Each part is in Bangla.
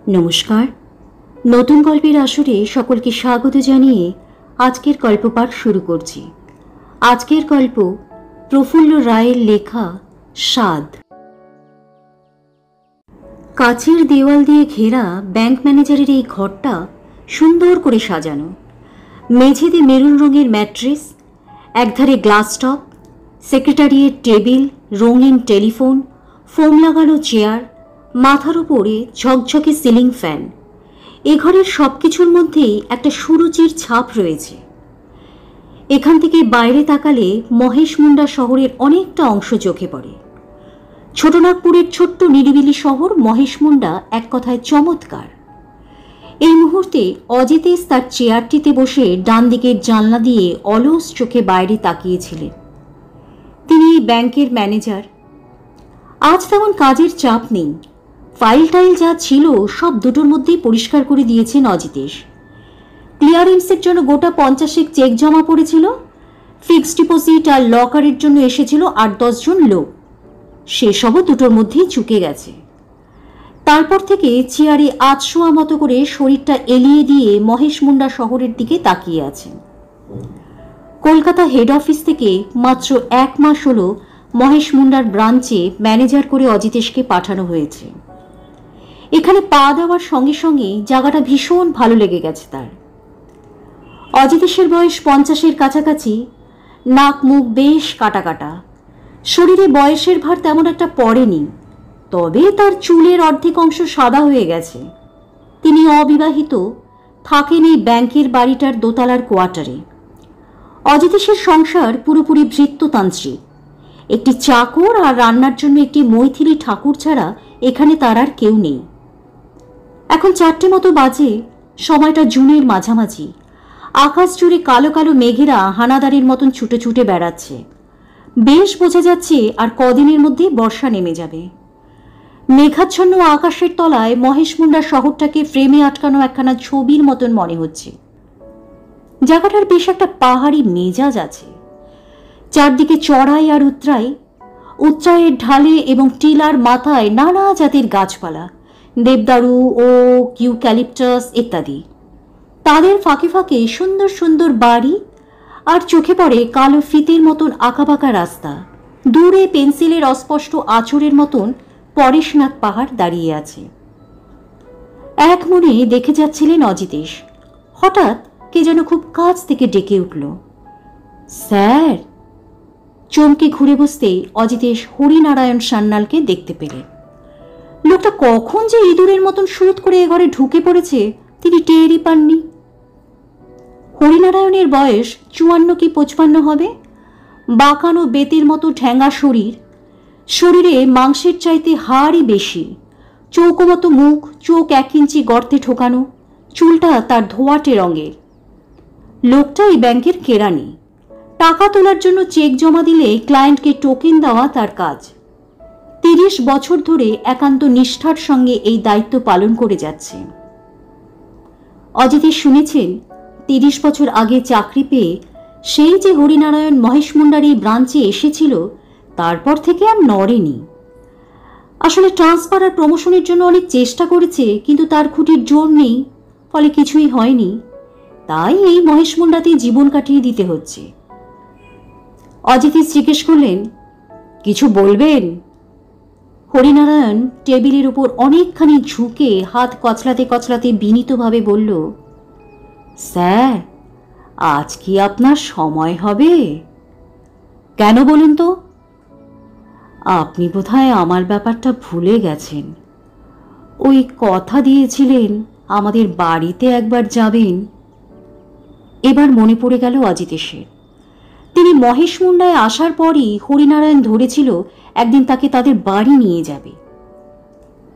নমস্কার। নতুন গল্পের আসরে সকলকে স্বাগত জানিয়ে আজকের গল্পপাঠ শুরু করছি। আজকের গল্প প্রফুল্ল রায়ের লেখা স্বাদ। কাচের দেওয়াল দিয়ে ঘেরা ব্যাংক ম্যানেজারের এই ঘরটা সুন্দর করে সাজানো। মেঝেতে মেরুন রঙের ম্যাট্রেস, একধারে গ্লাস টপ, সেক্রেটারিয়ের টেবিল, রঙিন টেলিফোন, ফোম লাগানো চেয়ার, মাথার উপরে ঝকঝকে সিলিং ফ্যান। এ ঘরের সব কিছুর মধ্যেই একটা সুরুচির ছাপ রয়েছে। এখান থেকে বাইরে তাকালে মহেশ মুন্ডা শহরের অনেকটা অংশ চোখে পড়ে। ছোটনাগপুরের ছোট্ট নিরিবিলি শহর মহেশ মুন্ডা এক কথায় চমৎকার। এই মুহূর্তে অজিতেশ তার চেয়ারটিতে বসে ডান দিকের জানলা দিয়ে অলস চোখে বাইরে তাকিয়েছিলেন। তিনি এই ব্যাংকের ম্যানেজার। আজ তেমন কাজের চাপ নেই। ফাইল টাইল যা ছিল সব দুটোর মধ্যেই পরিষ্কার করে দিয়েছেন অজিতেশ। ক্লিয়ারেন্সের জন্য গোটা 50 চেক জমা পড়েছিল। ফিক্সড ডিপোজিট আর লকারের জন্য এসেছিল 8-10 জন লোক। সেসবও দুটোর মধ্যেই চুকে গেছে। তারপর থেকে চেয়ারে আধশোয়া মতো করে শরীরটা এলিয়ে দিয়ে মহেশ মুন্ডা শহরের দিকে তাকিয়ে আছেন। কলকাতা হেড অফিস থেকে মাত্র 1 মাস হলো মহেশ মুন্ডার ব্রাঞ্চে ম্যানেজার করে অজিতেশকে পাঠানো হয়েছে। এখানে পা দেওয়ার সঙ্গে সঙ্গে জায়গাটা ভীষণ ভালো লেগে গেছে তার। অজিতেশের বয়স 50-এর কাছাকাছি, নাক মুখ বেশ কাটা কাটা। শরীরে বয়সের ভার তেমন একটা পড়েনি, তবে তার চুলের অর্ধেক অংশ সাদা হয়ে গেছে। তিনি অবিবাহিত, থাকেন এই ব্যাংকের বাড়িটার দোতলার কোয়ার্টারে। অজিতেশের সংসার পুরোপুরি ভৃত্যতান্ত্রিক। একটি চাকর আর রান্নার জন্য একটি মৈথিলি ঠাকুর ছাড়া এখানে তার আর কেউ নেই। এখন 4টে মতো বাজে। সময়টা জুনের মাঝামাঝি। আকাশ জুড়ে কালো কালো মেঘেরা হানাদারের মতন ছুটে ছুটে বেড়াচ্ছে। বেশ বোঝা যাচ্ছে আর কদিনের মধ্যে বর্ষা নেমে যাবে। মেঘাচ্ছন্ন আকাশের তলায় মহেশ মুন্ডা শহরটাকে ফ্রেমে আটকানো একখানা ছবির মতন মনে হচ্ছে। জায়গাটার বেশ একটা পাহাড়ি মেজাজ আছে। চারদিকে চড়াই আর উতরাই, উচ্চায়ের ঢালে এবং টিলার মাথায় নানা জাতের গাছপালা, দেবদারু, ওক, ইউক্যালিপটাস ইত্যাদি। তাদের ফাঁকে ফাঁকে সুন্দর সুন্দর বাড়ি, আর চোখে পড়ে কালো ফিতের মতন আঁকাবাঁকা রাস্তা। দূরে পেন্সিলের অস্পষ্ট আঁচড়ের মতন পরেশনাথ পাহাড় দাঁড়িয়ে আছে। এক মনে দেখে যাচ্ছিলেন অজিতেশ। হঠাৎ কে যেন খুব কাছ থেকে ডেকে উঠল, স্যার। চমকে ঘুরে বসতেই অজিতেশ হরিনারায়ণ সান্যালকে দেখতে পেলেন। লোকটা কখন যে ইঁদুরের মতন সুরত করে এ ঘরে ঢুকে পড়েছে তিনি টেরই পাননি। হরিনারায়ণের বয়স 54 কি 55 হবে। বাঁকানো বেতের মতো ঠ্যাঙা শরীর, শরীরে মাংসের চাইতে হাড়ই বেশি। চৌকো মতো মুখ, চোখ 1 ইঞ্চি গর্তে ঠোকানো, চুলটা তার ধোয়াটে রঙের। লোকটা এই ব্যাংকের কেরানি। টাকা তোলার জন্য চেক জমা দিলে ক্লায়েন্টকে টোকেন দেওয়া তার কাজ। 30 বছর ধরে একান্ত নিষ্ঠার সঙ্গে এই দায়িত্ব পালন করে যাচ্ছে। অজিতেশ শুনেছেন 30 বছর আগে চাকরি পেয়ে সেই যে হরিনারায়ণ মহেশ মুন্ডার এই ব্রাঞ্চে এসেছিল, তারপর থেকে আর নড়েনি। আসলে ট্রান্সফার আর প্রমোশনের জন্য অনেক চেষ্টা করেছে, কিন্তু তার খুঁটির জোর নেই, ফলে কিছুই হয়নি। তাই এই মহেশ মুন্ডাতেই জীবন কাটিয়ে দিতে হচ্ছে। অজিতেশ জিজ্ঞেস করলেন, কিছু বলবেন? হরিনারায়ণ টেবিলের উপর অনেকখানি ঝুঁকে হাত কচলাতে কচলাতে বিনীতভাবে বলল, স্যার, আজ কি আপনার সময় হবে? কেন বলুন তো? আপনি বোধহয় আমার ব্যাপারটা ভুলে গেছেন। ওই কথা দিয়েছিলেন আমাদের বাড়িতে একবার যাবেন। এবার মনে পড়ে গেল অজিতেশের। তিনি মহেশ মুন্ডায় আসার পরই হরিনারায়ণ ধরেছিল একদিন তাকে তাদের বাড়ি নিয়ে যাবে।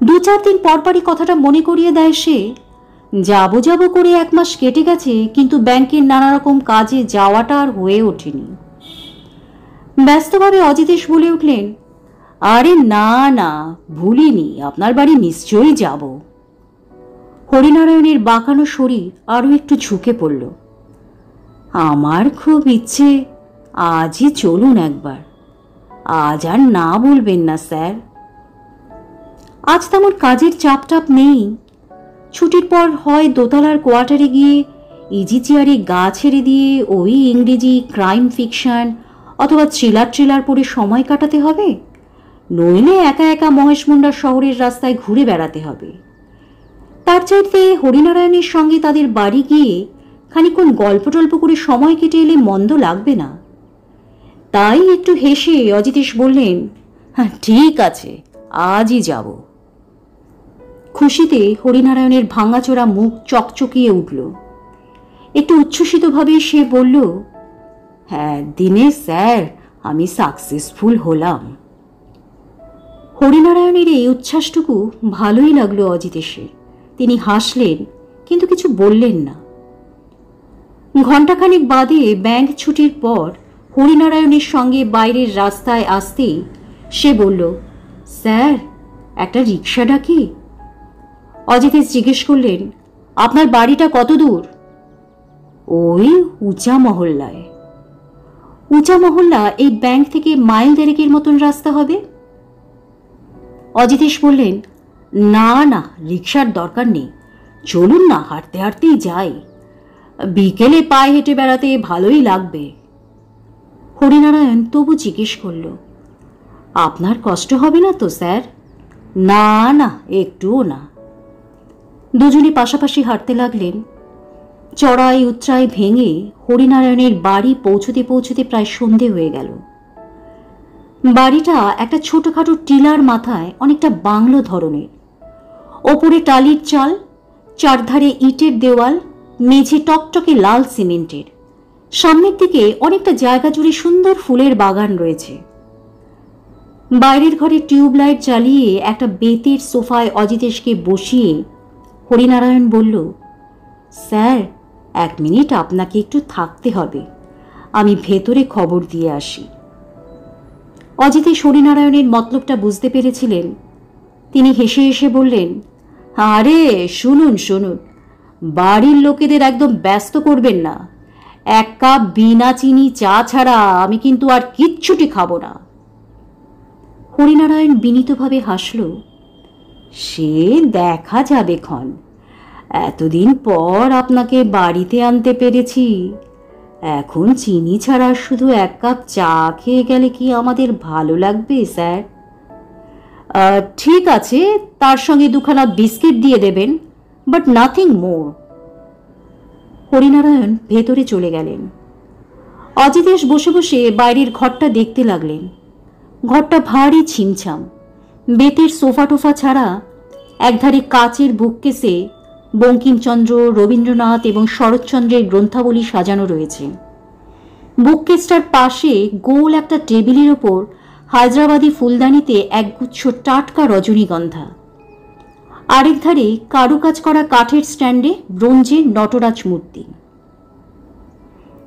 2-4 দিন পরপরই কথাটা মনে করিয়ে দেয় সে। যাবো যাবো করে 1 মাস কেটে গেছে, কিন্তু ব্যাংকের নানা রকম কাজে যাওয়াটা আর হয়ে ওঠেনি। ব্যস্তভাবে অজিতেশ বলে উঠলেন, আরে না না, ভুলিনি, আপনার বাড়ি নিশ্চয়ই যাব। হরিনারায়ণের বাঁকানো শরীর আরও একটু ঝুঁকে পড়ল। আমার খুব ইচ্ছে, আজই চলুন একবার। আজ আর না বলবেন না স্যার। আজ তেমন কাজের চাপ টাপ নেই, ছুটির পর হয় দোতলার কোয়ার্টারে গিয়ে ইজি চেয়ারে গা ছেড়ে দিয়ে ওই ইংরেজি ক্রাইম ফিকশন অথবা থ্রিলার পড়ে সময় কাটাতে হবে, নইলে একা একা মহেশমুন্ডা শহরের রাস্তায় ঘুরে বেড়াতে হবে। তার চাইতে হরিনারায়ণের সঙ্গে তাদের বাড়ি গিয়ে খানিকক্ষণ গল্প টল্প করে সময় কেটে এলে মন্দ লাগবে না। তাই একটু হেসে অজিতেশ বললেন, হ্যাঁ ঠিক আছে, আজই যাব। খুশিতে হরিনারায়ণের ভাঙাচোরা মুখ চকচকিয়ে উঠল। একটু উচ্ছ্বসিতভাবে সে বলল, হ্যাঁ দিনে স্যার আমি সাকসেসফুল হলাম। হরিনারায়ণের এই উচ্ছ্বাসটুকু ভালোই লাগলো অজিতেশের। তিনি হাসলেন, কিন্তু কিছু বললেন না। ঘণ্টাখানেক বাদে ব্যাংক ছুটির পর হরিনারায়ণের সঙ্গে বাইরের রাস্তায় আসতেই সে বলল, স্যার একটা রিক্সা ডাকি? অজিতেশ জিজ্ঞেস করলেন, আপনার বাড়িটা কত দূর? ওই উঁচা মহল্লায়। উঁচা মহল্লা এই ব্যাংক থেকে মাইল দেড়েকের মতন রাস্তা হবে। অজিতেশ বললেন, না না, রিক্সার দরকার নেই, চলুন না, হাঁটতে হাঁটতেই যাই, বিকেলে পায়ে হেঁটে বেড়াতে ভালোই লাগবে। হরিনারায়ণ তবু জিজ্ঞেস করল, আপনার কষ্ট হবে না তো স্যার? না না, একটুও না। দুজনে পাশাপাশি হাঁটতে লাগলেন। চড়াই উচ্চাই ভেঙে হরিনারায়ণের বাড়ি পৌঁছতে পৌঁছতে প্রায় সন্ধে হয়ে গেল। বাড়িটা একটা ছোটখাটো টিলার মাথায়, অনেকটা বাংলো ধরনের। ওপরে টালির চাল, চারধারে ইটের দেওয়াল, মেঝে টকটকে লাল সিমেন্টের। সামনের দিকে অনেকটা জায়গা জুড়ে সুন্দর ফুলের বাগান রয়েছে। বাইরের ঘরে টিউবলাইট জ্বালিয়ে একটা বেতের সোফায় অজিতেশকে বসিয়ে হরিনারায়ণ বলল, স্যার 1 মিনিট আপনাকে একটু থাকতে হবে, আমি ভেতরে খবর দিয়ে আসি। অজিতেশ হরিনারায়ণের মতলবটা বুঝতে পেরেছিলেন। তিনি হেসে হেসে বললেন, আরে শুনুন শুনুন, বাড়ির লোকেদের একদম ব্যস্ত করবেন না। 1 কাপ বিনা চিনি চা ছাড়া আমি কিন্তু আর কিচ্ছুটি খাবো না। হরিনারায়ণ বিনীতভাবে হাসল, সে দেখা যাবে ক্ষণ, এতদিন পর আপনাকে বাড়িতে আনতে পেরেছি, এখন চিনি ছাড়া শুধু 1 কাপ চা খেয়ে গেলে কি আমাদের ভালো লাগবে স্যার? ঠিক আছে, তার সঙ্গে 2খানা বিস্কিট দিয়ে দেবেন, বাট নাথিং মোর। হরিনারায়ণ ভেতরে চলে গেলেন। অজিতেশ বসে বসে বাইরের ঘরটা দেখতে লাগলেন। ঘরটা ভারী ছিমছাম। বেতের সোফা টোফা ছাড়া একধারে কাচের বুককেসে বঙ্কিমচন্দ্র, রবীন্দ্রনাথ এবং শরৎচন্দ্রের গ্রন্থাবলী সাজানো রয়েছে। বুককেসটার পাশে গোল একটা টেবিলের ওপর হায়দ্রাবাদি ফুলদানিতে একগুচ্ছ টাটকা রজনীগন্ধা। আরেক ধারে কারুকাজ করা কাঠের স্ট্যান্ডে ব্রোঞ্জের নটরাজ মূর্তি।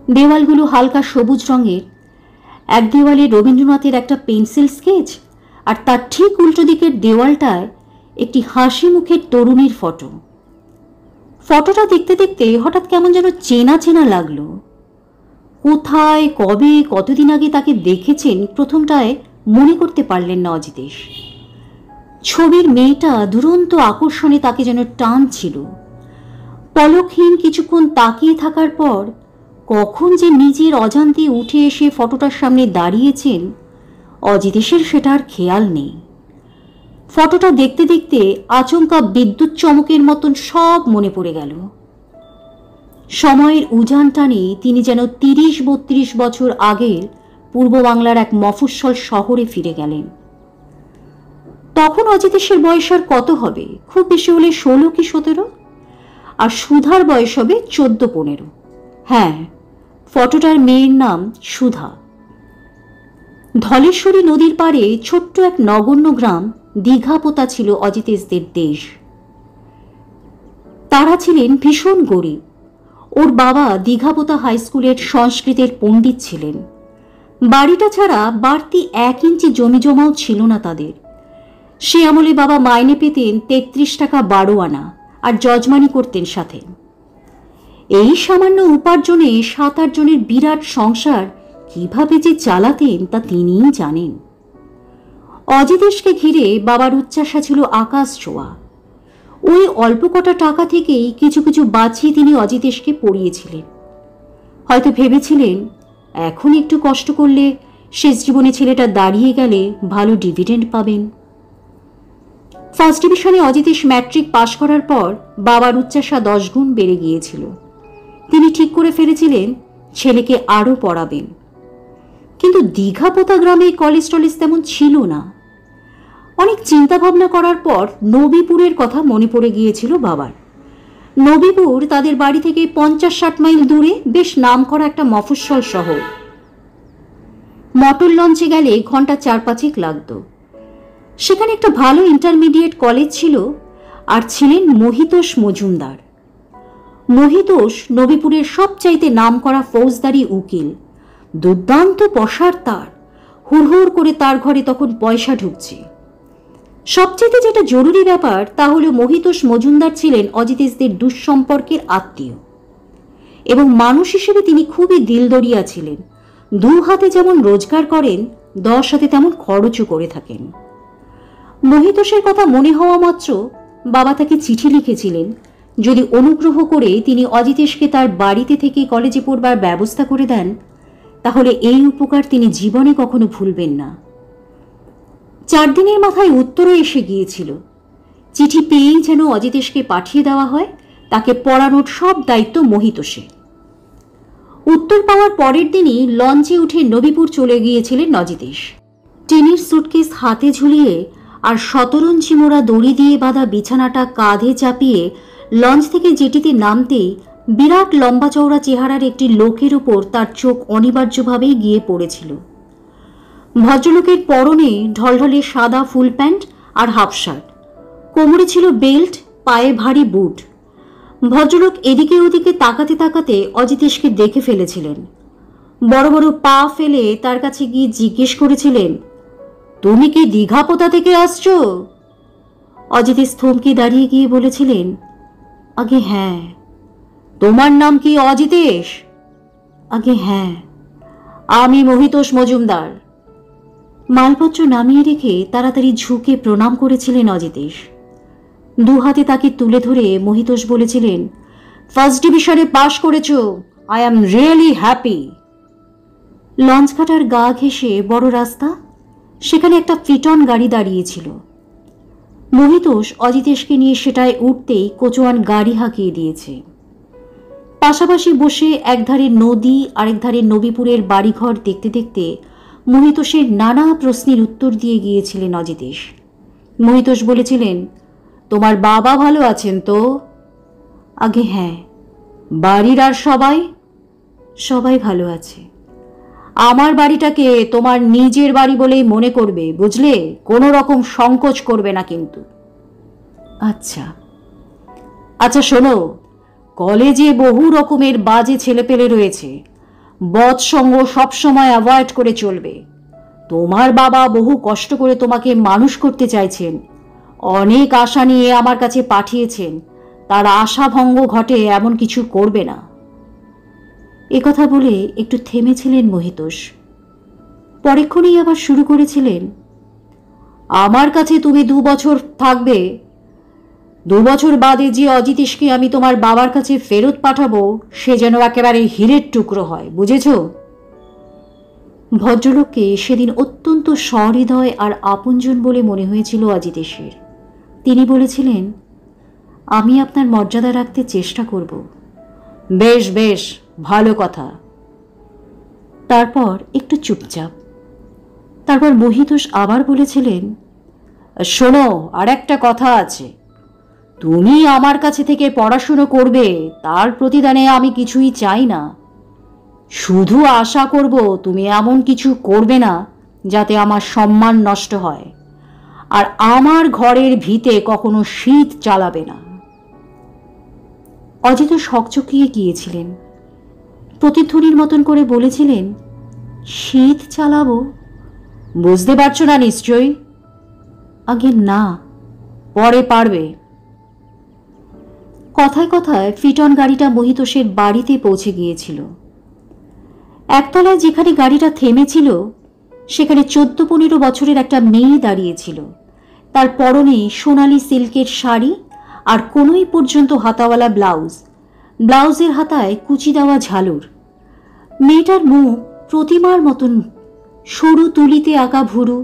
দেওয়ালগুলো হালকা সবুজ রঙের। এক দেওয়ালে রবীন্দ্রনাথের একটা পেন্সিল স্কেচ, আর তার ঠিক উল্টো দিকের দেওয়ালটায় একটি হাসি মুখের তরুণীর ফটো। ফটোটা দেখতে দেখতে হঠাৎ কেমন যেন চেনা চেনা লাগলো। কোথায়, কবে, কতদিন আগে তাকে দেখেছেন প্রথমটায় মনে করতে পারলেন না অজিতেশ। ছবির মেয়েটা দুরন্ত আকর্ষণে তাকে যেন টানছিল। পলকহীন কিছুক্ষণ তাকিয়ে থাকার পর কখন যে নিজের অজান্তে উঠে এসে ফটোটার সামনে দাঁড়িয়েছেন, অজিতেশের সেটা আর খেয়াল নেই। ফটোটা দেখতে দেখতে আচমকা বিদ্যুৎ চমকের মতন সব মনে পড়ে গেল। সময়ের উজান টানে তিনি যেন 30-32 বছর আগের পূর্ব বাংলার এক মফস্বল শহরে ফিরে গেলেন। তখন অজিতেশের বয়স আর কত হবে? খুব বেশি হলে 16 কি 17, আর সুধার বয়স হবে 14-15। হ্যাঁ, ফটোটার মেয়ের নাম সুধা। ধলেশ্বরী নদীর পাড়ে ছোট্ট এক নগণ্য গ্রাম দীঘাপোতা ছিল অজিতেশদের দেশ। তারা ছিলেন ভীষণ গরিব। ওর বাবা দীঘাপোতা হাই স্কুলের সংস্কৃতের পণ্ডিত ছিলেন। বাড়িটা ছাড়া বাড়তি 1 ইঞ্চি জমি জমাও ছিল না তাদের। সে আমলে বাবা মাইনে পেতেন 33 টাকা 12 আনা, আর যজমানি করতেন সাথে। এই সামান্য উপার্জনে 7-8 জনের বিরাট সংসার কিভাবে যে চালাতেন তা তিনিই জানেন। অজিতেশকে ঘিরে বাবার উচ্চাসা ছিল আকাশ ছোঁয়া। ওই অল্প কটা টাকা থেকেই কিছু কিছু বাঁচিয়ে তিনি অজিতেশকে পড়িয়েছিলেন। হয়তো ভেবেছিলেন এখন একটু কষ্ট করলে শেষ জীবনে ছেলেটা দাঁড়িয়ে গেলে ভালো ডিভিডেন্ড পাবেন। ফার্স্ট ডিভিশনে অজিতেশ ম্যাট্রিক পাশ করার পর বাবার উচ্চাশা 10 গুণ বেড়ে গিয়েছিল। তিনি ঠিক করে ফেলেছিলেন ছেলেকে আরও পড়াবেন। কিন্তু দীঘাপোতা গ্রামে কলেজ টলেজ তেমন ছিল না। অনেক চিন্তা ভাবনা করার পর নবীপুরের কথা মনে পড়ে গিয়েছিল বাবার। নবীপুর তাদের বাড়ি থেকে 50-60 মাইল দূরে বেশ নামকরা একটা মফস্বল শহর। মোটর লঞ্চে গেলে ঘন্টা 4-5 লাগত। সেখানে একটা ভালো ইন্টারমিডিয়েট কলেজ ছিল, আর ছিলেন মহিতোষ মজুমদার। মহিতোষ নবীপুরের সবচাইতে নামকরা ফৌজদারি উকিল। দুর্দান্ত পসার তার, হুড়হুড় করে তার ঘরে তখন পয়সা ঢুকছে। সবচেয়ে যেটা জরুরি ব্যাপার তা হলো মহিতোষ মজুমদার ছিলেন অজিতেশদের দুঃসম্পর্কের আত্মীয়, এবং মানুষ হিসেবে তিনি খুবই দিলদরিয়া ছিলেন। 2 হাতে যেমন রোজগার করেন, 10 হাতে তেমন খরচও করে থাকেন। মহিতোষের কথা মনে হওয়া মাত্র বাবা তাকে চিঠি লিখেছিলেন যদি অনুগ্রহ করে তিনি অজিতেশকে তার বাড়িতে থেকে কলেজে পড়বার ব্যবস্থা করে দেন, তাহলে এই উপকার তিনি জীবনে কখনো ভুলবেন না। 4 দিনের মাথায় উত্তরও এসে গিয়েছিল। চিঠি পেয়েই যেন অজিতেশকে পাঠিয়ে দেওয়া হয়, তাকে পড়ানোর সব দায়িত্ব মহিতোষের। উত্তর পাওয়ার পরের দিনই লঞ্চে উঠে নবীপুর চলে গিয়েছিলেন অজিতেশ। টিনের সুটকেস হাতে ঝুলিয়ে আর শতরঞ্জি মোড়া দড়ি দিয়ে বাঁধা বিছানাটা কাঁধে চাপিয়ে লঞ্চ থেকে জেটিতে নামতেই বিরাট লম্বা চওড়া চেহারার একটি লোকের ওপর তার চোখ অনিবার্যভাবেই গিয়ে পড়েছিল। ভদ্রলোকের পরনে ঢলঢলে সাদা ফুল প্যান্ট আর হাফ শার্ট, কোমরে ছিল বেল্ট, পায়ে ভারী বুট। ভদ্রলোক এদিকে ওদিকে তাকাতে তাকাতে অজিতেশকে দেখে ফেলেছিলেন। বড় বড় পা ফেলে তার কাছে গিয়ে জিজ্ঞেস করেছিলেন, তুমি কি দীঘাপোতা থেকে আসছো? অজিতেশ থমকে দাঁড়িয়ে গিয়ে বলেছিলেন, আগে হ্যাঁ। তোমার নাম কি অজিতেশ? আগে হ্যাঁ। আমি মহিতোষ মজুমদার। মালপত্র নামিয়ে রেখে তাড়াতাড়ি ঝুঁকে প্রণাম করেছিলেন অজিতেশ। 2 হাতে তাকে তুলে ধরে মহিতোষ বলেছিলেন, ফার্স্ট ডিভিশনে পাশ করেছ, I am really happy. Launch ঘাটার গা ঘেঁষে বড় রাস্তা, সেখানে একটা ফিটন গাড়ি দাঁড়িয়েছিল। মহিতোষ অজিতেশকে নিয়ে সেটায় উঠতেই কোচোয়ান গাড়ি হাঁকিয়ে দিয়েছে। পাশাপাশি বসে একধারে নদী আরেক ধারে নবীপুরের বাড়িঘর দেখতে দেখতে মহিতোষের নানা প্রশ্নের উত্তর দিয়ে গিয়েছিলেন অজিতেশ। মহিতোষ বলেছিলেন, তোমার বাবা ভালো আছেন তো? আগে হ্যাঁ। বাড়ির আর সবাই? সবাই ভালো আছে। আমার বাড়িটাকে তোমার নিজের বাড়ি বলেই মনে করবে, বুঝলে? কোনো রকম সংকোচ করবে না কিন্তু। আচ্ছা আচ্ছা, শোনো, কলেজে বহু রকমের বাজে ছেলেপেলে রয়েছে। বৎসঙ্গ সবসময় অ্যাভয়েড করে চলবে। তোমার বাবা বহু কষ্ট করে তোমাকে মানুষ করতে চাইছেন, অনেক আশা নিয়ে আমার কাছে পাঠিয়েছেন। তার আশাভঙ্গ ঘটে এমন কিছু করবে না। একথা বলে একটু থেমেছিলেন মহিতোষ। পরেক্ষণেই আবার শুরু করেছিলেন, আমার কাছে তুমি 2 বছর থাকবে। 2 বছর বাদে যে অজিতেশকে আমি তোমার বাবার কাছে ফেরত পাঠাবো, সে যেন একেবারে হীরের টুকরো হয়, বুঝেছ? ভদ্রলোককে সেদিন অত্যন্ত সহৃদয় আর আপনজন বলে মনে হয়েছিল অজিতেশের। তিনি বলেছিলেন, আমি আপনার মর্যাদা রাখতে চেষ্টা করব। বেশ বেশ, ভালো কথা। তারপর একটু চুপচাপ। তারপর মহিতোষ আবার বলেছিলেন, শোনো, আর একটা কথা আছে। তুমি আমার কাছে থেকে পড়াশুনো করবে, তার প্রতিদানে আমি কিছুই চাই না। শুধু আশা করব তুমি এমন কিছু করবে না যাতে আমার সম্মান নষ্ট হয়, আর আমার ঘরের ভিতে কখনো শীত চালাবে না। অজিতেশ হকচকিয়ে গিয়েছিলেন। প্রতিধ্বনির মতন করে বলেছিলেন, শীত চালাবো? বুঝতে পারছো না নিশ্চয়ই? আগে না, পরে পারবে। কথায় কথায় ফিটন গাড়িটা মহিতোষের বাড়িতে পৌঁছে গিয়েছিল। একতলায় যেখানে গাড়িটা থেমেছিল সেখানে 14-15 বছরের একটা মেয়ে দাঁড়িয়েছিল। তার পরনে সোনালি সিল্কের শাড়ি আর কোনোই পর্যন্ত হাতাওয়ালা ব্লাউজ, ব্লাউজের হাতায় কুচি দেওয়া ঝালর। মেয়েটার মুখ প্রতিমার মতন, সরু তুলিতে আঁকা ভুরু,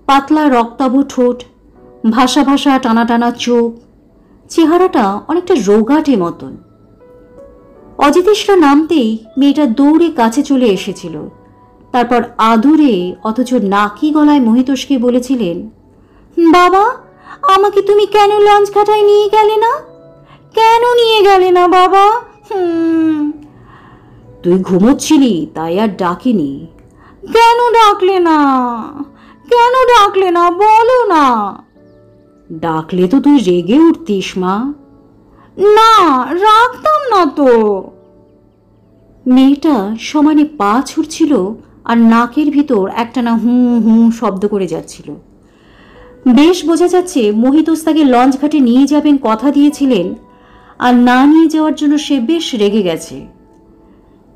পাতলা রক্তাভ ঠোঁট, ভাসা ভাসা টানা টানা চোখ, চেহারাটা অনেকটা রোগাটে মতন। অজিতেশরা নামতেই মেয়েটা দৌড়ে কাছে চলে এসেছিল। তারপর আদুরে অথচ নাকি গলায় মহিতোষকে বলেছিলেন, বাবা, আমাকে তুমি কেন লঞ্চ ঘাটায় নিয়ে গেলে না? কেন নিয়ে গেলে না বাবা? তুই ঘুমোচ্ছিলি তাই আর ডাকিনি। কেন ডাকলে না? কেন ডাকলে না বলো না। ডাকলে তো তুই রেগে উঠতিস মা। না, রাখতাম না তো। মেয়েটা সমানে পা ছুটছিল আর নাকের ভিতর একটানা হুঁ হুঁ শব্দ করে যাচ্ছিল। বেশ বোঝা যাচ্ছে মহিতোষ তাকে লঞ্চ ঘাটে নিয়ে যাবেন কথা দিয়েছিলেন, আর না নিয়ে যাওয়ার জন্য সে বেশ রেগে গেছে।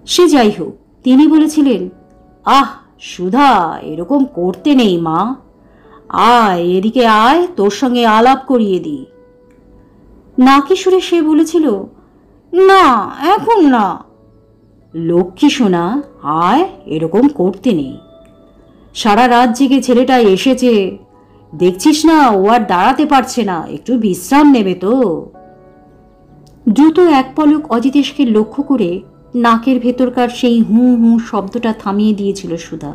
সে যাই হোক, তিনি বলেছিলেন, আহ সুধা, এরকম করতে নেই মা, আয় এদিকে আয়, তোর সঙ্গে আলাপ করিয়ে দিই। নাকি সুরে সে বলেছিল, না এখন না। লক্ষ্মী সোনা, আয়, এরকম করতে নেই। সারা রাত জেগে ছেলেটা এসেছে, দেখছিস না ও আর দাঁড়াতে পারছে না, একটু বিশ্রাম নেবে তো। দ্রুত এক পলক অজিতেশকে লক্ষ্য করে নাকের ভেতরকার সেই হুঁ হুঁ শব্দটা থামিয়ে দিয়েছিল সুধা।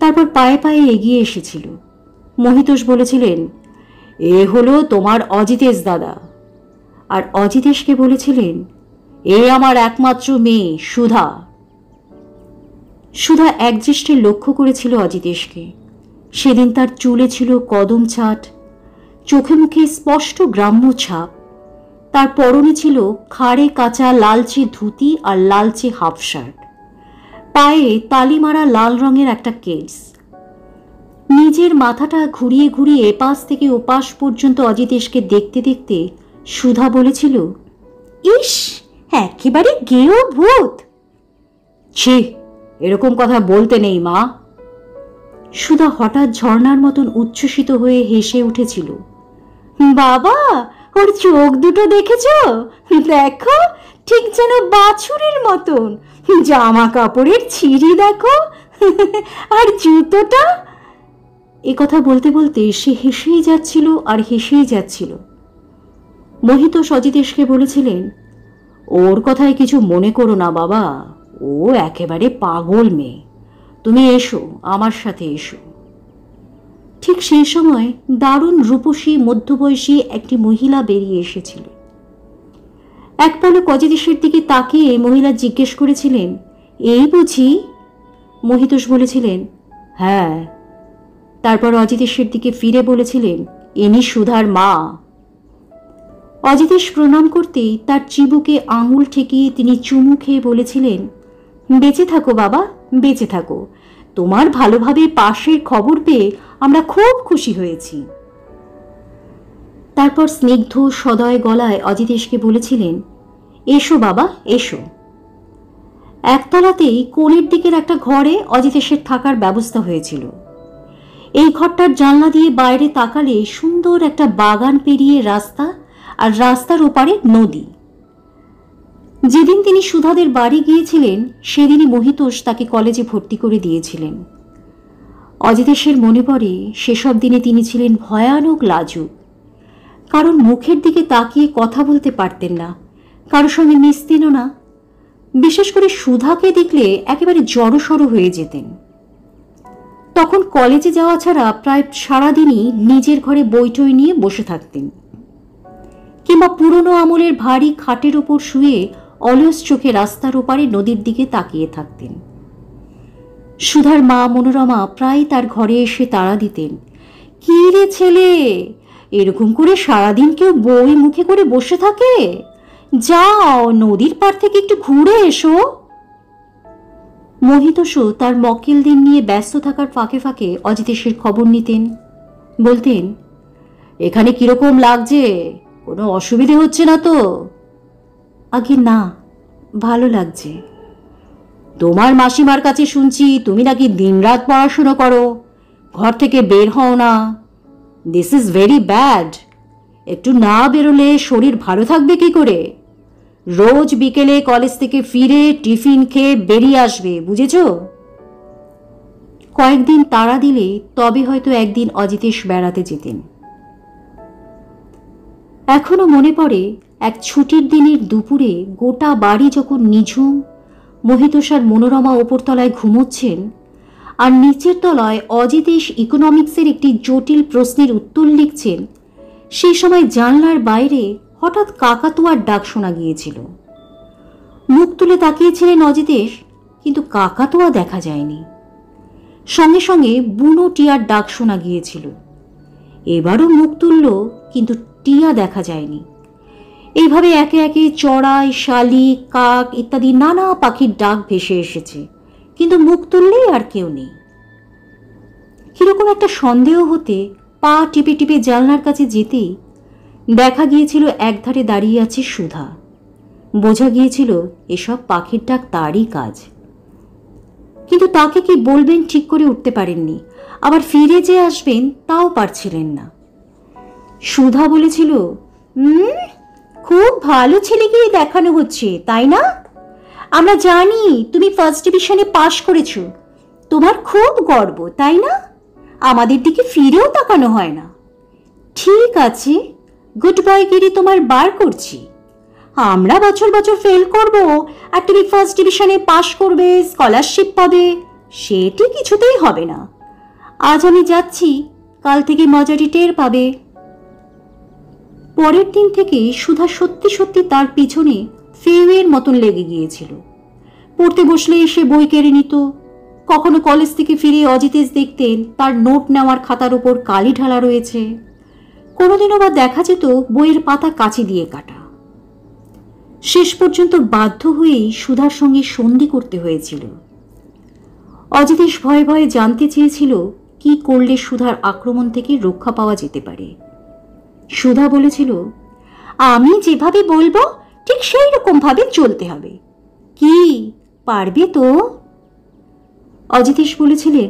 তারপর পায়ে পায়ে এগিয়ে এসেছিল। মহিতোষ বলেছিলেন, এ হলো তোমার অজিতেশ দাদা। আর অজিতেশকে বলেছিলেন, এ আমার একমাত্র মেয়ে সুধা। সুধা একদৃষ্টে লক্ষ্য করেছিল অজিতেশকে। সেদিন তার চুলে ছিল কদম ছাট, চোখে মুখে স্পষ্ট গ্রাম্য ছাপ। তার পরনে ছিল খাড়ে কাঁচা লালচে ধুতি আর লালচে হাফ শার্ট, পায়ে তালিমারা লাল রঙের একটা কেস। নিজের মাথাটা ঘুরিয়ে ঘুরিয়ে এপাশ থেকে ওপাশ পর্যন্ত অজিতেশকে দেখতে দেখতে সুধা বলেছিল, ইস, একেবারে গেও ভূত। ছি, এরকম কথা বলতে নেই মা। সুধা হঠাৎ ঝর্ণার মতন উচ্ছ্বসিত হয়ে হেসে উঠেছিল। বাবা, ওর চোখ দুটো দেখেছ? দেখো, ঠিক যেন বাছুরের মতন। জামা কাপড়ের ছিঁড়ি দেখো, আর জুতোটা। এ কথা বলতে বলতে সে হেসেই যাচ্ছিল আর হেসেই যাচ্ছিল। মহিতোষ অজিতেশকে বলেছিলেন, ওর কথায় কিছু মনে করো না বাবা, ও একেবারে পাগল মেয়ে। তুমি এসো, আমার সাথে এসো। ঠিক সেই সময় দারুণ রূপসী মধ্যবয়সী একটি মহিলা বেরিয়ে এসেছিল। এক পলক অজিতেশের দিকে তাকিয়ে মহিলা জিজ্ঞেস করেছিলেন, এই বুঝি? মহিতোষ বলেছিলেন, হ্যাঁ। তারপর অজিতেশের দিকে ফিরে বলেছিলেন, ইনি সুধার মা। অজিতেশ প্রণাম করতেই তার চিবুকে আঙুল ঠেকিয়ে তিনি চুমু খেয়ে বলেছিলেন, বেঁচে থাকো বাবা, বেঁচে থাকো। তোমার ভালোভাবে পাশের খবর পেয়ে আমরা খুব খুশি হয়েছি। তারপর স্নিগ্ধ সদয় গলায় অজিতেশকে বলেছিলেন, এসো বাবা, এসো। একতলাতেই কোণের দিকের একটা ঘরে অজিতেশের থাকার ব্যবস্থা হয়েছিল। এই ঘরটার জানলা দিয়ে বাইরে তাকালে সুন্দর একটা বাগান পেরিয়ে রাস্তা, আর রাস্তার ওপারে নদী। যেদিন তিনি সুধাদের বাড়ি গিয়েছিলেন সেদিনই মহিতোষ তাকে কলেজে ভর্তি করে দিয়েছিলেন। অজিতেশের মনে পড়ে সেসব দিনে তিনি ছিলেন ভয়ানক লাজুক, কারণ মুখের দিকে তাকিয়ে কথা বলতে পারতেন না, কারোর সঙ্গে মিশতেনও না। বিশেষ করে সুধাকে দেখলে একেবারে জড়সড় হয়ে যেতেন। তখন কলেজে যাওয়া ছাড়া প্রায় সারাদিনই নিজের ঘরে বইটই নিয়ে বসে থাকতেন, কিংবা পুরনো আমলের ভারী খাটের ওপর শুয়ে অলস চোখে রাস্তার ওপারে নদীর দিকে তাকিয়ে থাকতেন। সুধার মা মনোরমা প্রায় তার ঘরে এসে তাড়া দিতেন, কি রে ছেলে, এরকম করে সারাদিন কেউ বই মুখে করে বসে থাকে? যাও, নদীর পাড় থেকে একটু ঘুরে এসো। মহিতোষও তার মক্কেল দিন নিয়ে ব্যস্ত থাকার ফাঁকে ফাঁকে অজিতেশের খবর নিতেন। বলতেন, এখানে কিরকম লাগছে, কোনো অসুবিধে হচ্ছে না তো? আগে না, ভালো লাগছে। তোমার মাসিমার কাছে শুনছি তুমি নাকি দিনরাত পড়াশুনো করো, ঘর থেকে বের হও না। This is very bad. একটু না বেরোলে শরীর ভালো থাকবে কি করে? রোজ বিকেলে কলেজ থেকে ফিরে টিফিন খেয়ে বেরিয়ে আসবে, বুঝেছ? কয়েকদিন তাড়া দিলে তবে হয়তো একদিন অজিতেশ বেড়াতে যেতেন। এখনো মনে পড়ে এক ছুটির দিনের দুপুরে গোটা বাড়ি যখন নিঝুম মোহিতোষার মনোরমা ওপরতলায় ঘুমোচ্ছেন আর নিচের তলায় অজিতেশ ইকোনমিক্সের একটি জটিল প্রশ্নের উত্তর লিখছেন, সেই সময় জানলার বাইরে হঠাৎ কাকাতুয়ার ডাক শোনা গিয়েছিল। মুখ তুলে তাকিয়েছিলেন অজিতেশ, কিন্তু কাকাতুয়া দেখা যায়নি। সঙ্গে সঙ্গে বুনো টিয়ার ডাক শোনা গিয়েছিল। এবারও মুখ তুলল, কিন্তু টিয়া দেখা যায়নি। এইভাবে একে একে চড়াই, শালিক, কাক ইত্যাদি নানা পাখির ডাক ভেসে এসেছে, কিন্তু মুখ তুললেই আর কেউ নেই। কিরকম একটা সন্দেহ হতে পা টিপে টিপে জানলার কাছে যেতেই দেখা গিয়েছিল একধারে দাঁড়িয়ে আছে সুধা। বোঝা গিয়েছিল এসব পাখির ডাক তারই কাজ। কিন্তু তাকে কি বলবেন ঠিক করে উঠতে পারেননি, আবার ফিরে যে আসবেন তাও পারছিলেন না। সুধা বলেছিল, খুব ভালো ছেলেগিরি দেখানো হচ্ছে, তাই না? আমরা জানি তুমি ফার্স্ট ডিভিশনে পাশ করেছো, তোমার খুব গর্ব, তাই না? আমাদের দিকে ফিরেও তাকানো হয় না। ঠিক আছে, গুড বয়গিরি তোমার বার করছি। আমরা বছর বছর ফেল করব আর তুমি ফার্স্ট ডিভিশনে পাশ করবে, স্কলারশিপ পাবে, সেটি কিছুতেই হবে না। আজ আমি যাচ্ছি, কাল থেকে মজাটি টের পাবে। পরের দিন থেকে সুধা সত্যি সত্যি তার পিছনে ফেউয়ের মতন লেগে গিয়েছিল। পড়তে বসলে এসে বই কেড়ে নিত। কখনো কলেজ থেকে ফিরে অজিতেশ দেখতেন তার নোট নেওয়ার খাতার উপর কালি ঢালা রয়েছে। কোনোদিনও বা দেখা যেত বইয়ের পাতা কাঁচি দিয়ে কাটা। শেষ পর্যন্ত বাধ্য হয়েই সুধার সঙ্গে সন্ধি করতে হয়েছিল। অজিতেশ ভয়ে ভয়ে জানতে চেয়েছিল কি করলে সুধার আক্রমণ থেকে রক্ষা পাওয়া যেতে পারে। সুধা বলেছিল, আমি যেভাবে বলবো ঠিক সেই রকম ভাবে চলতে হবে। কি পারবে তো? অজিতেশ বলেছিলেন,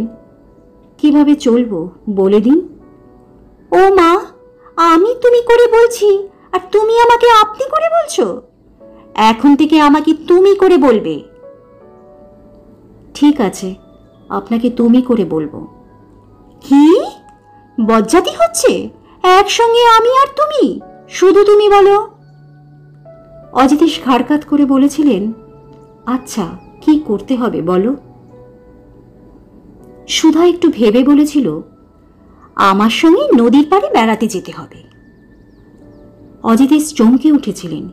কিভাবে চলবো বলে দিন। ও মা, আমি তুমি করে বলছি আর তুমি আমাকে আপনি করে বলছো। এখন থেকে আমাকে তুমি করে বলবে। ঠিক আছে, আপনাকে তুমি করে বলবো। কি বজ্জাতি হচ্ছে? একসঙ্গে আমি আর তুমি, শুধু তুমি বলো। অজিতেশ ঘাড়কাত করে বলেছিলেন, আচ্ছা কি করতে হবে বলো। সুধা একটু ভেবে বলেছিল, আমার সঙ্গে নদীর পাড়ে বেড়াতে যেতে হবে। অজিতেশ চমকে উঠেছিলেন,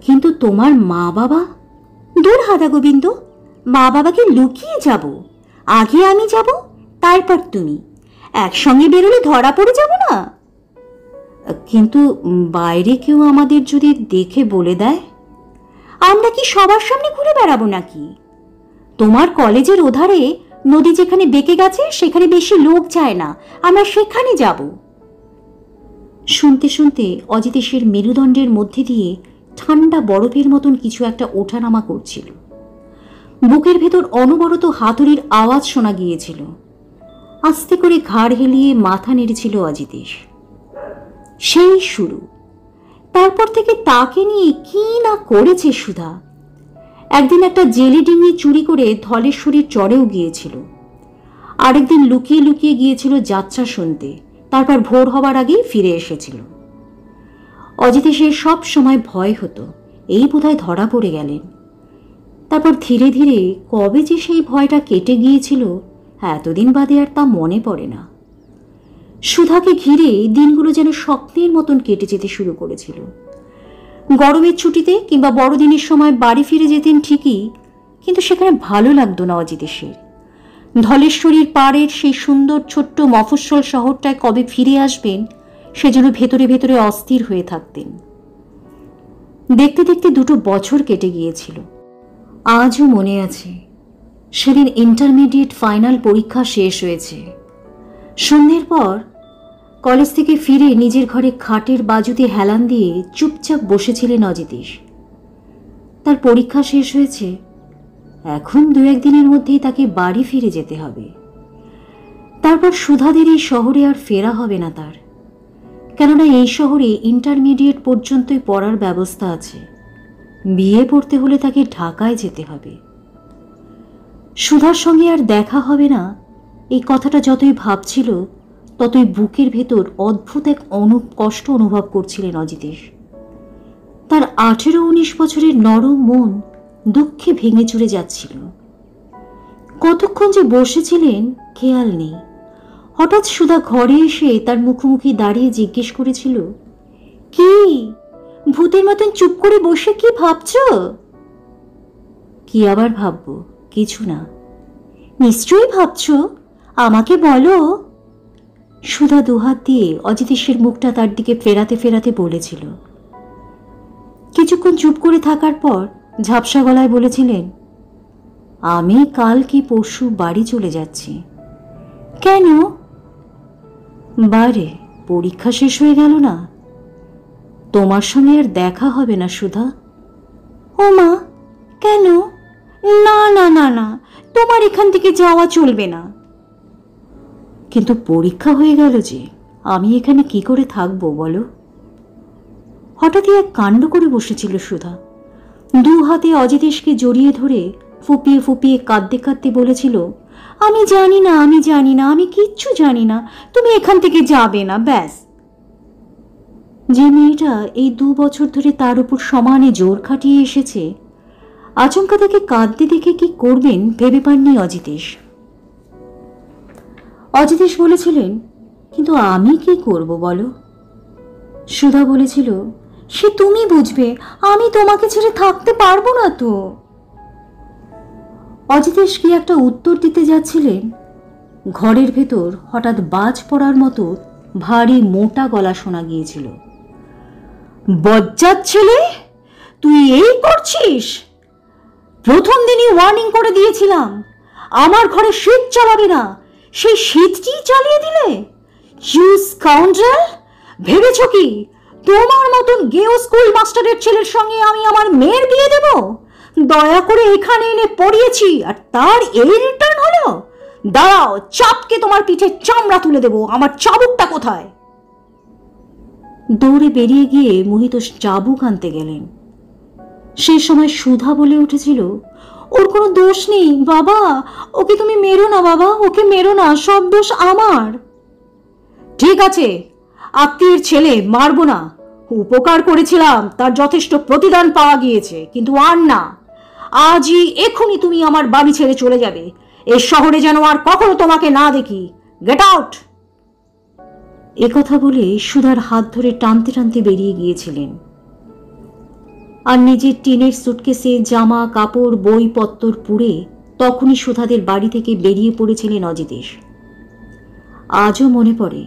কিন্তু তোমার মা বাবা? দূর হাদা গোবিন্দ, মা বাবাকে লুকিয়ে যাব। আগে আমি যাব, তারপর তুমি। একসঙ্গে বেরোলে ধরা পড়ে যাব না? কিন্তু বাইরে কেউ আমাদের যদি দেখে বলে দেয়? আমরা কি সবার সামনে ঘুরে বেড়াবো নাকি? তোমার কলেজের ওধারে নদী যেখানে বেঁকে গেছে সেখানে বেশি লোক যায় না, আমরা সেখানে যাব। শুনতে শুনতে অজিতেশের মেরুদণ্ডের মধ্যে দিয়ে ঠান্ডা বরফের মতন কিছু একটা ওঠানামা করছিল। বুকের ভেতর অনবরত হাতুড়ির আওয়াজ শোনা গিয়েছিল। আস্তে করে ঘাড় হেলিয়ে মাথা নেড়েছিল অজিতেশ। সেই শুরু। তারপর থেকে তাকে নিয়ে কি না করেছে সুধা। একদিন একটা জেলি ডিঙি চুরি করে ধলেশ্বরীর চরেও গিয়েছিল। আরেকদিন লুকিয়ে লুকিয়ে গিয়েছিল যাত্রা শুনতে, তারপর ভোর হবার আগেই ফিরে এসেছিল। অজিতেশের সব সময় ভয় হতো এই বোধহয় ধরা পড়ে গেলেন। তারপর ধীরে ধীরে কবে যে সেই ভয়টা কেটে গিয়েছিল এতদিন বাদে আর তা মনে পড়ে না। সুধাকে ঘিরে দিনগুলো যেন স্বপ্নের মতন কেটে যেতে শুরু করেছিল। গরমের ছুটিতে কিংবা বড়দিনের সময় বাড়ি ফিরে যেতেন ঠিকই, কিন্তু সেখানে ভালো লাগতো না অজিতেশের। ধলেশ্বরীর পাড়ের সেই সুন্দর ছোট্ট মফস্বল শহরটায় কবে ফিরে আসবেন সেজন্য ভেতরে ভেতরে অস্থির হয়ে থাকতেন। দেখতে দেখতে 2 বছর কেটে গিয়েছিল। আজও মনে আছে, সেদিন ইন্টারমিডিয়েট ফাইনাল পরীক্ষা শেষ হয়েছে। সন্ধ্যের পর কলেজ থেকে ফিরে নিজের ঘরে খাটের বাজুতে হেলান দিয়ে চুপচাপ বসেছিলেন অজিতেশ। তার পরীক্ষা শেষ হয়েছে, এখন 2-1 দিনের মধ্যেই তাকে বাড়ি ফিরে যেতে হবে। তারপর সুধাদের এই শহরে আর ফেরা হবে না তার। কেননা এই শহরে ইন্টারমিডিয়েট পর্যন্তই পড়ার ব্যবস্থা আছে। বিয়ে পড়তে হলে তাকে ঢাকায় যেতে হবে। সুধার সঙ্গে আর দেখা হবে না, এই কথাটা যতই ভাবছিল ততই বুকের ভেতর অদ্ভুত এক কষ্ট অনুভব করছিলেন অজিতেশ। তার 18-19 বছরের নরম মন দুঃখে ভেঙে চুরে যাচ্ছিল। কতক্ষণ যে বসেছিলেন খেয়াল নেই। হঠাৎ সুধা ঘরে এসে তার মুখোমুখি দাঁড়িয়ে জিজ্ঞেস করেছিল, কি ভূতের মতন চুপ করে বসে কি ভাবছ? কি আবার ভাববো? কিছু না। নিশ্চয়ই ভাবছ, আমাকে বলো। সুধা দুহাত দিয়ে অজিতেশের মুখটা তার দিকে ফেরাতে ফেরাতে বলেছিল। কিছুক্ষণ চুপ করে থাকার পর ঝাপসা গলায় বলেছিলেন, আমি কাল কি পরশু বাড়ি চলে যাচ্ছি। কেন? বারে পরীক্ষা শেষ হয়ে গেল না, তোমার সঙ্গে আর দেখা হবে না সুধা। ও মা, কেন? না না না না, তোমার এখান থেকে যাওয়া চলবে না। কিন্তু পরীক্ষা হয়ে গেল যে, আমি এখানে কি করে থাকবো বলো? হঠাৎই এক কাণ্ড করে বসেছিল সুধা। দু হাতে অজিতেশকে জড়িয়ে ধরে ফুপিয়ে ফুপিয়ে কাঁদতে কাঁদতে বলেছিল, আমি জানি না, আমি জানি না, আমি কিচ্ছু জানি না, তুমি এখান থেকে যাবে না, ব্যাস। যে মেয়েটা এই 2 বছর ধরে তার উপর সমানে জোর খাটিয়ে এসেছে, আচমকা তাকে কাঁদতে দেখে কি করবেন ভেবে পাননি অজিতেশ। অজিতেশ বলেছিলেন, কিন্তু আমি কি করব বলো? সুধা বলেছিল, সে তুমি বুঝবে, আমি তোমাকে ছেড়ে থাকতে পারবো না তো। অজিতেশ কি একটা উত্তর দিতে যাচ্ছিলেন, ঘরের ভেতর হঠাৎ বাজ পড়ার মতো ভারী মোটা গলা শোনা গিয়েছিল। বজ্জাত ছেলে, তুই এই করছিস? প্রথম দিনই ওয়ার্নিং করে দিয়েছিলাম আমার ঘরে শীত চালাবে না, সেই শীতটি চালিয়ে দিলে। ইউ স্কাউন্ড্রেল, ভেবেছ কি তোমার মতন গেও স্কুল মাস্টারের ছেলের সঙ্গে আমি আমার মেয়ের বিয়ে দেব? দয়া করে এখানে এনে পড়িয়েছি আর তার এই রিটার্ন হলো? দাঁড়াও, চাপকে তোমার পিঠে চামড়া তুলে দেব। আমার চাবুকটা কোথায়? দৌড়ে বেরিয়ে গিয়ে মোহিত চাবুক আনতে গেলেন। সেই সময় সুধা বলে উঠেছিল, ওর কোনো দোষ নেই বাবা, ওকে তুমি মেরো না বাবা, ওকে মেরো না, সব দোষ আমার। ঠিক আছে, আত্মীয়ের ছেলে, মারবো না। উপকার করেছিলাম, তার যথেষ্ট প্রতিদান পাওয়া গিয়েছে, কিন্তু আর না। আজই এখনই তুমি আমার বাড়ি ছেড়ে চলে যাবে। এই শহরে যেন আর কখনো তোমাকে না দেখি। Get out. একথা বলে সুধার হাত ধরে টানতে টানতে বেরিয়ে গিয়েছিলেন। আর নিজের টিনের সুটকেসে জামা কাপড় বইপত্তর পুড়ে তখনই সুধাদের বাড়ি থেকে বেরিয়ে পড়েছিলেন অজিতেশ। আজও মনে পড়ে,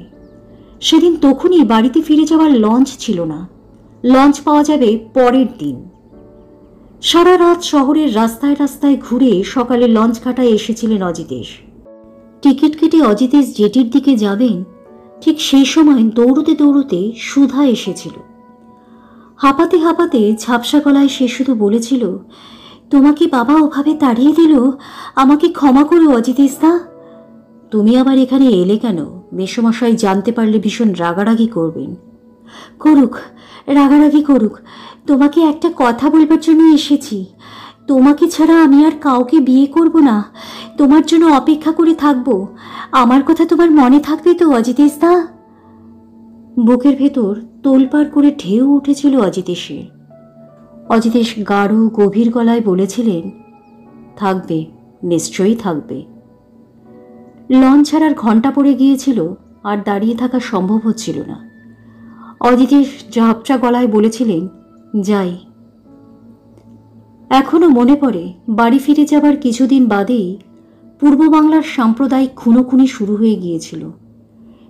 সেদিন তখনই বাড়িতে ফিরে যাওয়ার লঞ্চ ছিল না, লঞ্চ পাওয়া যাবে পরের দিন। সারা রাত শহরের রাস্তায় রাস্তায় ঘুরে সকালে লঞ্চ ঘাটায় এসেছিলেন অজিতেশ। টিকিট কেটে অজিতেশ জেটির দিকে যাবেন, ঠিক সেই সময় দৌড়তে দৌড়তে সুধা এসেছিল। হাঁপাতে হাঁপাতে ঝাপসা গলায় সে শুধু বলেছিল, তোমাকে বাবা ওভাবে তাড়িয়ে দিল, আমাকে ক্ষমা করো অজিতেশ দা। তুমি আবার এখানে এলে কেন? মেসোমশাই জানতে পারলে ভীষণ রাগারাগি করবেন। করুক, রাগারাগি করুক, তোমাকে একটা কথা বলবার জন্য এসেছি। তোমাকে ছাড়া আমি আর কাউকে বিয়ে করব না, তোমার জন্য অপেক্ষা করে থাকব। আমার কথা তোমার মনে থাকবে তো অজিতেশ দা? বুকের ভেতর তোলপাড় করে ঢেউ উঠেছিল অজিতেশের। অজিতেশ গাঢ় গভীর গলায় বলেছিলেন, থাকবে, নিশ্চয়ই থাকবে। লঞ্চ ছাড়ার ঘন্টা পড়ে গিয়েছিল, আর দাঁড়িয়ে থাকা সম্ভব হচ্ছিল না। অজিতেশ ঝাপসা গলায় বলেছিলেন, যাই। এখনো মনে পড়ে, বাড়ি ফিরে যাবার কিছুদিন বাদেই পূর্ব বাংলার সাম্প্রদায়িক খুনোখুনি শুরু হয়ে গিয়েছিল।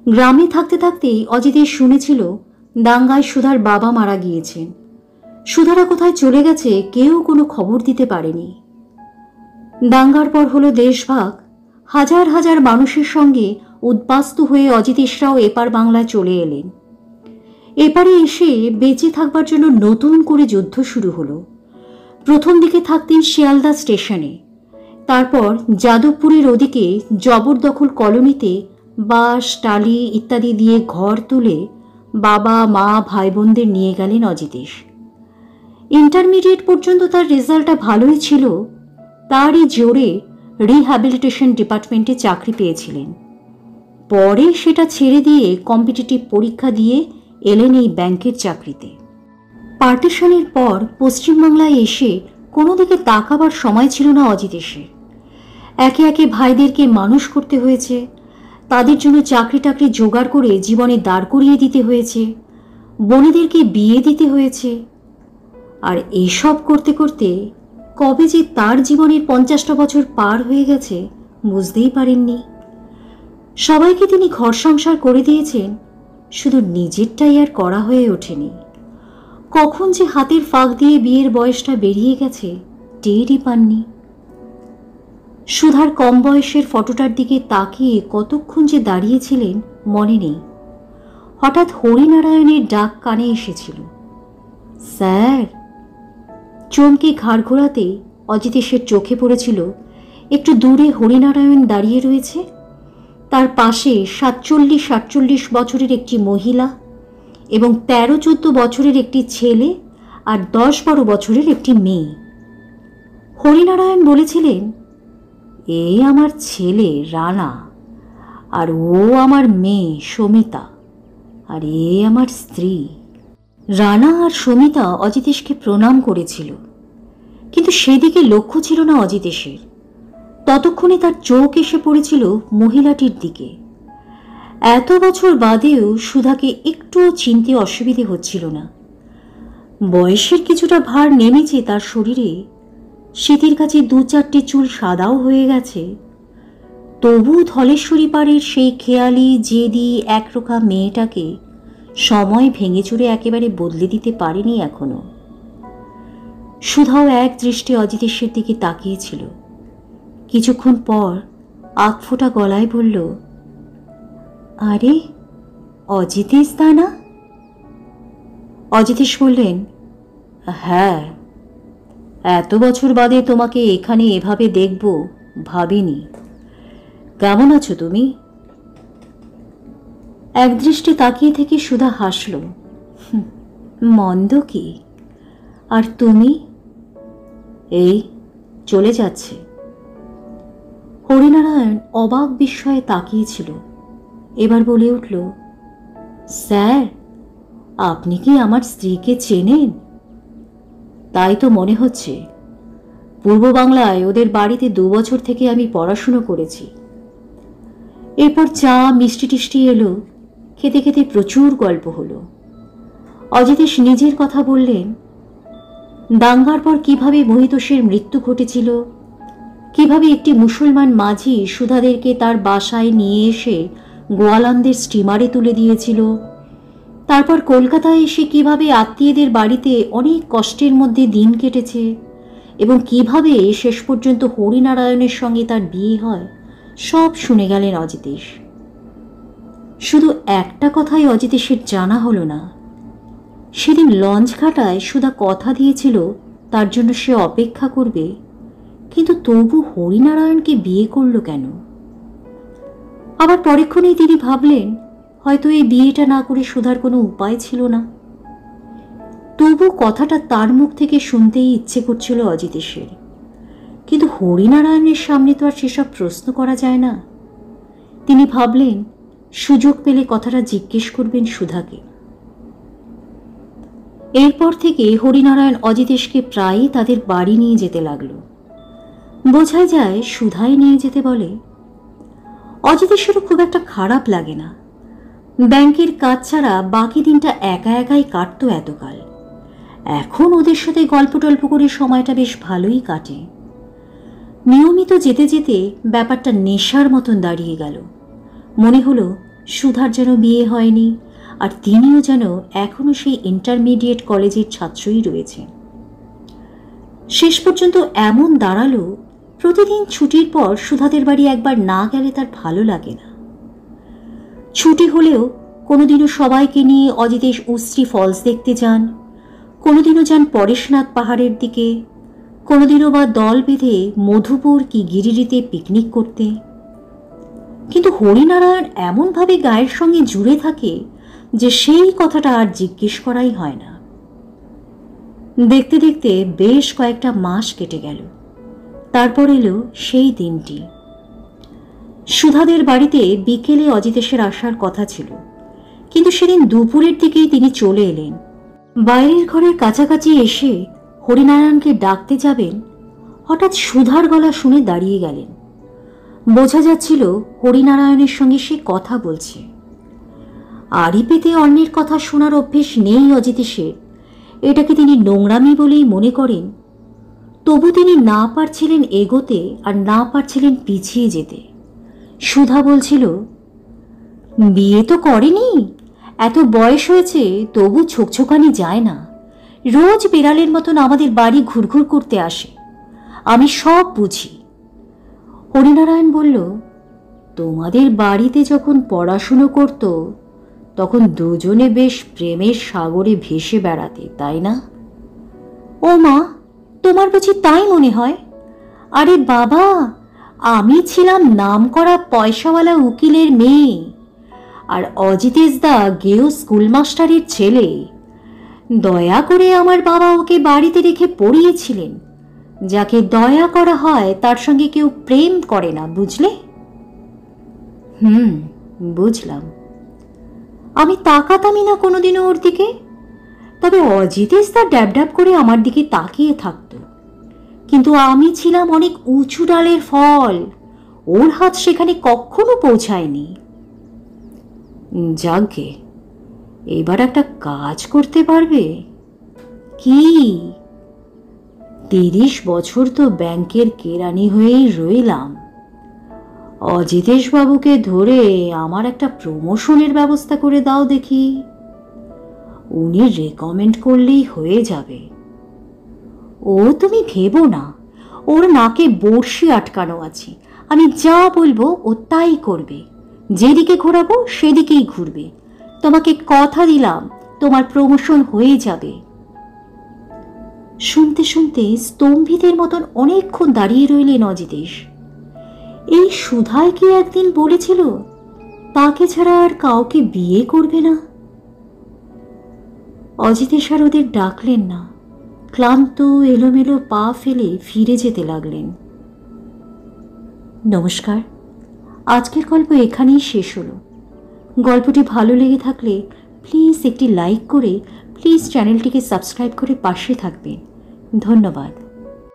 গ্রামে থাকতে থাকতেই অজিতেশ শুনেছিল দাঙ্গায় সুধার বাবা মারা গিয়েছেন। সুধারা কোথায় চলে গেছে কেউ কোনো খবর দিতে পারেনি। দাঙ্গার পর হলো দেশভাগ। হাজার হাজার মানুষের সঙ্গে উদ্বাস্তু হয়ে অজিতেশরাও এপার বাংলায় চলে এলেন। এপারে এসে বেঁচে থাকবার জন্য নতুন করে যুদ্ধ শুরু হলো। প্রথম দিকে থাকতেন শিয়ালদা স্টেশনে, তারপর যাদবপুরের ওদিকে জবরদখল কলোনিতে বাঁশ টালি ইত্যাদি দিয়ে ঘর তুলে বাবা মা ভাই বোনদের নিয়ে গেলেন অজিতেশ। ইন্টারমিডিয়েট পর্যন্ত তার রেজাল্টটা ভালোই ছিল, তারই জোরে রিহ্যাবিলিটেশন ডিপার্টমেন্টে চাকরি পেয়েছিলেন। পরে সেটা ছেড়ে দিয়ে কম্পিটিটিভ পরীক্ষা দিয়ে এলেন এই ব্যাংকের চাকরিতে। পার্টিশনের পর পশ্চিমবাংলায় এসে কোনো দিকে তাকাবার সময় ছিল না অজিতেশের। একে একে ভাইদেরকে মানুষ করতে হয়েছে, তাদের জন্য চাকরি টাকরি জোগাড় করে জীবনে দাঁড় করিয়ে দিতে হয়েছে, বোনেদেরকে বিয়ে দিতে হয়েছে। আর এসব করতে করতে কবে যে তার জীবনের 50টা বছর পার হয়ে গেছে বুঝতেই পারেননি। সবাইকে তিনি ঘর সংসার করে দিয়েছেন, শুধু নিজেরটাই আর করা হয়ে ওঠেনি। কখন যে হাতের ফাঁক দিয়ে বিয়ের বয়সটা বেরিয়ে গেছে টেরই পাননি। সুধার কম বয়সের ফটোটার দিকে তাকিয়ে কতক্ষণ যে দাঁড়িয়েছিলেন মনে নেই। হঠাৎ হরিনারায়ণের ডাক কানে এসেছিল, স্যার। চমকে ঘাড় ঘোরাতে অজিতেশের চোখে পড়েছিল একটু দূরে হরিনারায়ণ দাঁড়িয়ে রয়েছে, তার পাশে 47-48 বছরের একটি মহিলা এবং 13-14 বছরের একটি ছেলে আর 10-12 বছরের একটি মেয়ে। হরিনারায়ণ বলেছিলেন, এই আমার ছেলে রানা, আর ও আমার মেয়ে সমিতা, আর এ আমার স্ত্রী। রানা আর সমিতা অজিতেশকে প্রণাম করেছিল, কিন্তু সেদিকে লক্ষ্য ছিল না অজিতেশের। ততক্ষণে তার চোখ এসে পড়েছিল মহিলাটির দিকে। এত বছর বাদেও সুধাকে একটুও চিনতে অসুবিধে হচ্ছিল না। বয়সের কিছুটা ভার নেমেছে তার শরীরে, শীতের কাছে 2-4টে চুল সাদাও হয়ে গেছে, তবু ধলেশ্বরী পাড়ের সেই খেয়ালি জেদি একরোখা মেয়েটাকে সময় ভেঙে চুরে একেবারে বদলে দিতে পারেনি এখনো। সুধাও এক দৃষ্টে অজিতেশের দিকে তাকিয়েছিল। কিছুক্ষণ পর আকফোঁটা গলায় বলল, আরে অজিতেশ দা না? অজিতেশ বললেন, হ্যাঁ, এত বছর বাদে তোমাকে এখানে এভাবে দেখব ভাবিনি। কেমন আছো তুমি? একদৃষ্টে তাকিয়ে থেকে সুধা হাসল, মন্দ কি, আর তুমি? এই চলে যাচ্ছে। হরিনারায়ণ অবাক বিস্ময়ে তাকিয়েছিল। এবার বলে উঠল, স্যার, আপনি কি আমার স্ত্রীকে চেনেন? তাই তো মনে হচ্ছে। পূর্ব বাংলায় ওদের বাড়িতে 2 বছর থেকে আমি পড়াশুনো করেছি। এরপর চা মিষ্টি টিষ্টি এলো, খেতে খেতে প্রচুর গল্প হলো। অজিতেশ নিজের কথা বললেন, দাঙ্গার পর কিভাবে মহিতোষের মৃত্যু ঘটেছিল, কিভাবে একটি মুসলমান মাঝি সুধাদেরকে তার বাসায় নিয়ে এসে গোয়ালান্দের স্টিমারে তুলে দিয়েছিল, তারপর কলকাতায় এসে কিভাবে আত্মীয়দের বাড়িতে অনেক কষ্টের মধ্যে দিন কেটেছে এবং কিভাবে শেষ পর্যন্ত হরিনারায়ণের সঙ্গে তার বিয়ে হয়, সব শুনে গেলেন অজিতেশ। শুধু একটা কথাই অজিতেশের জানা হলো না, সেদিন লঞ্চ ঘাটায় সুধা কথা দিয়েছিল তার জন্য সে অপেক্ষা করবে, কিন্তু তবু হরিনারায়ণকে বিয়ে করল কেন? আবার পরক্ষণেই তিনি ভাবলেন, হয়তো এই বিয়েটা না করে সুধার কোনো উপায় ছিল না। তবু কথাটা তার মুখ থেকে শুনতেই ইচ্ছে করছিল অজিতেশের, কিন্তু হরিনারায়ণের সামনে তো আর সেসব প্রশ্ন করা যায় না। তিনি ভাবলেন, সুযোগ পেলে কথাটা জিজ্ঞেস করবেন সুধাকে। এরপর থেকে হরিনারায়ণ অজিতেশকে প্রায়ই তাদের বাড়ি নিয়ে যেতে লাগলো। বোঝাই যায় সুধাই নিয়ে যেতে বলে। অজিতেশেরও খুব একটা খারাপ লাগে না। ব্যাংকের কাজ ছাড়া বাকি দিনটা একা একাই কাটতো এতকাল। এখন ওদের সাথে গল্প টল্প করে সময়টা বেশ ভালোই কাটে। নিয়মিত যেতে যেতে ব্যাপারটা নেশার মতন দাঁড়িয়ে গেল। মনে হলো সুধার যেন বিয়ে হয়নি, আর তিনিও যেন এখনো সেই ইন্টারমিডিয়েট কলেজের ছাত্রই রয়েছে। শেষ পর্যন্ত এমন দাঁড়ালো, প্রতিদিন ছুটির পর সুধাদের বাড়ি একবার না গেলে তার ভালো লাগে না। ছুটি হলেও কোনোদিনও সবাইকে নিয়ে অজিতেশ উস্ত্রি ফলস দেখতে যান, কোনোদিনও যান পরেশনাথ পাহাড়ের দিকে, কোনোদিনও বা দল বেঁধে মধুপুর কি গিরিডিতে পিকনিক করতে। কিন্তু হরিনারায়ণ এমনভাবে গায়ের সঙ্গে জুড়ে থাকে, যে সেই কথাটা আর জিজ্ঞেস করাই হয় না। দেখতে দেখতে বেশ কয়েকটা মাস কেটে গেল। তারপর এলো সেই দিনটি। সুধাদের বাড়িতে বিকেলে অজিতেশের আসার কথা ছিল, কিন্তু সেদিন দুপুরের দিকেই তিনি চলে এলেন। বাইরের ঘরের কাছাকাছি এসে হরিনারায়ণকে ডাকতে যাবেন, হঠাৎ সুধার গলা শুনে দাঁড়িয়ে গেলেন। বোঝা যাচ্ছিল হরিনারায়ণের সঙ্গে সে কথা বলছে। আড়ি পেতে অন্যের কথা শোনার অভ্যেস নেই অজিতেশের, এটাকে তিনি নোংরামি বলেই মনে করেন। তবু তিনি না পারছিলেন এগোতে আর না পারছিলেন পিছিয়ে যেতে। সুধা বলছিল, বিয়ে তো করেনি, এত বয়স হয়েছে তবু ছোকছোকানি যায় না, রোজ বেড়ালের মতন আমাদের বাড়ি ঘুরঘুর করতে আসে, আমি সব বুঝি। হরিনারায়ণ বলল, তোমাদের বাড়িতে যখন পড়াশুনো করত তখন দুজনে বেশ প্রেমের সাগরে ভেসে বেড়াতে, তাই না? ও মা, তোমার বুঝি তাই মনে হয়? আরে বাবা, আমি ছিলাম নামকরা পয়সাওয়ালা উকিলের মেয়ে, আর অজিতেশ দা গেও স্কুলমাস্টারের ছেলে। দয়া করে আমার বাবা ওকে বাড়িতে রেখে পড়িয়েছিলেন। যাকে দয়া করা হয় তার সঙ্গে কেউ প্রেম করে না, বুঝলে? বুঝলাম। আমি তাকাতামই না কোনোদিনও ওর দিকে, তবে অজিতেশ দা ড্যাব ড্যাব করে আমার দিকে তাকিয়ে থাকত। কিন্তু আমি ছিলাম অনেক উঁচু ডালের ফল, ওর হাত সেখানে কখনো পৌঁছায়নি। যাকে এবার একটা কাজ করতে পারবে? কি? 30 বছর তো ব্যাংকের কেরানি হয়েই রইলাম। অজিতেশ বাবুকে ধরে আমার একটা প্রমোশনের ব্যবস্থা করে দাও দেখি। উনি রেকমেন্ড করলেই হয়ে যাবে। ও তুমি ভেবো না, ওর নাকে বড়শি আটকানো আছে, আমি যা বলবো ও তাই করবে, যেদিকে ঘোরাবো সেদিকেই ঘুরবে। তোমাকে কথা দিলাম, তোমার প্রমোশন হয়ে যাবে। শুনতে শুনতে স্তম্ভিতের মতন অনেকক্ষণ দাঁড়িয়ে রইলেন অজিতেশ। এই সুধায় কি একদিন বলেছিল তাকে ছাড়া আর কাউকে বিয়ে করবে না? অজিতেশ আর ওদের ডাকলেন না, ক্লান্ত এলোমেলো পা ফেলে ফিরে যেতে লাগলেন। নমস্কার, আজকের গল্প এখানেই শেষ হলো। গল্পটি ভালো লেগে থাকলে প্লিজ একটি লাইক করে প্লিজ চ্যানেলটিকে সাবস্ক্রাইব করে পাশে থাকবেন। ধন্যবাদ।